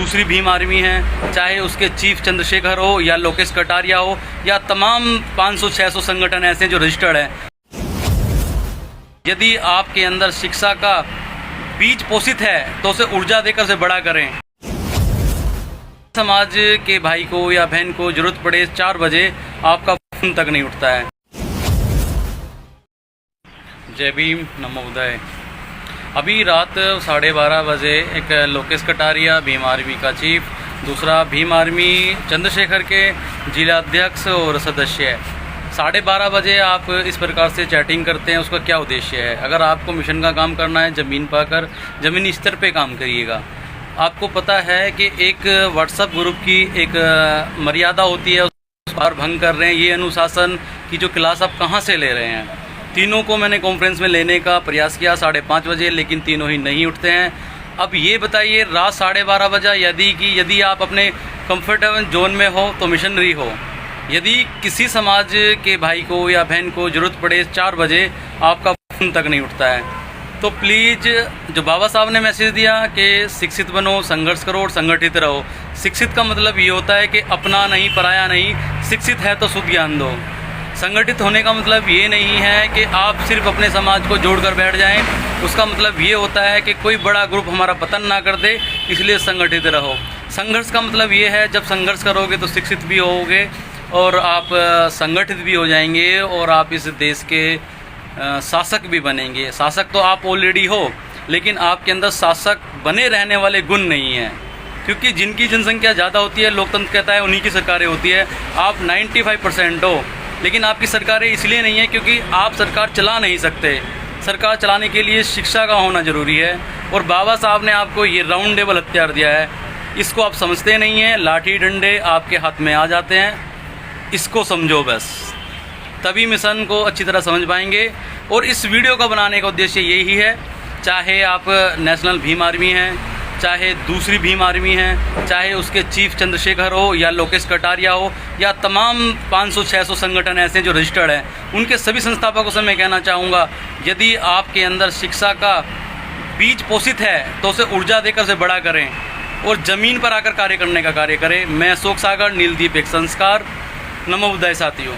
दूसरी भीम आर्मी है, चाहे उसके चीफ चंद्रशेखर हो या लोकेश कटारिया हो या तमाम 500-600 संगठन ऐसे हैं जो रजिस्टर्ड हैं। यदि आपके अंदर शिक्षा का बीज पोषित है तो उसे ऊर्जा देकर उसे बड़ा करें। समाज के भाई को या बहन को जरूरत पड़े 4 बजे आपका फोन तक नहीं उठता है। जय भीम, नमो बुद्धाय। अभी रात 12:30 बजे एक लोकेश कटारिया भीम आर्मी का चीफ, दूसरा भीम आर्मी चंद्रशेखर के जिलाध्यक्ष और सदस्य है। 12:30 बजे आप इस प्रकार से चैटिंग करते हैं, उसका क्या उद्देश्य है? अगर आपको मिशन का काम करना है, ज़मीन पाकर ज़मीनी स्तर पे काम करिएगा। आपको पता है कि एक व्हाट्सएप ग्रुप की एक मर्यादा होती है, उस पर भंग कर रहे हैं। ये अनुशासन की जो क्लास आप कहाँ से ले रहे हैं? तीनों को मैंने कॉन्फ्रेंस में लेने का प्रयास किया 5:30 बजे, लेकिन तीनों ही नहीं उठते हैं। अब ये बताइए, रात 12:30 बजे यदि आप अपने कंफर्टेबल जोन में हो तो मिशनरी हो। यदि किसी समाज के भाई को या बहन को ज़रूरत पड़े 4 बजे आपका फोन तक नहीं उठता है, तो प्लीज़ जो बाबा साहब ने मैसेज दिया कि शिक्षित बनो, संघर्ष करो और संगठित रहो। शिक्षित का मतलब ये होता है कि अपना नहीं, पराया नहीं। शिक्षित है तो शुद्ध ज्ञान दो। संगठित होने का मतलब ये नहीं है कि आप सिर्फ अपने समाज को जोड़कर बैठ जाएं। उसका मतलब ये होता है कि कोई बड़ा ग्रुप हमारा पतन ना कर दे, इसलिए संगठित रहो। संघर्ष का मतलब ये है, जब संघर्ष करोगे तो शिक्षित भी होगे और आप संगठित भी हो जाएंगे और आप इस देश के शासक भी बनेंगे। शासक तो आप ऑलरेडी हो, लेकिन आपके अंदर शासक बने रहने वाले गुण नहीं हैं, क्योंकि जिनकी जनसंख्या ज़्यादा होती है, लोकतंत्र कहता है, उन्हीं की सरकारें होती है। आप 95% हो, लेकिन आपकी सरकारें इसलिए नहीं है क्योंकि आप सरकार चला नहीं सकते। सरकार चलाने के लिए शिक्षा का होना ज़रूरी है, और बाबा साहब ने आपको ये राउंड टेबल हथियार दिया है। इसको आप समझते नहीं हैं, लाठी डंडे आपके हाथ में आ जाते हैं। इसको समझो बस, तभी मिशन को अच्छी तरह समझ पाएंगे। और इस वीडियो का बनाने का उद्देश्य यही है, चाहे आप नेशनल भीम आर्मी हैं, चाहे दूसरी भीम आर्मी है, चाहे उसके चीफ चंद्रशेखर हो या लोकेश कटारिया हो या तमाम 500-600 संगठन ऐसे हैं जो रजिस्टर्ड हैं, उनके सभी संस्थापकों से मैं कहना चाहूँगा, यदि आपके अंदर शिक्षा का बीज पोषित है तो उसे ऊर्जा देकर उसे बड़ा करें और ज़मीन पर आकर कार्य करने का कार्य करें। मैं अशोक सागर, नीलदीप एक संस्कार। नमो बुद्धाय साथियों।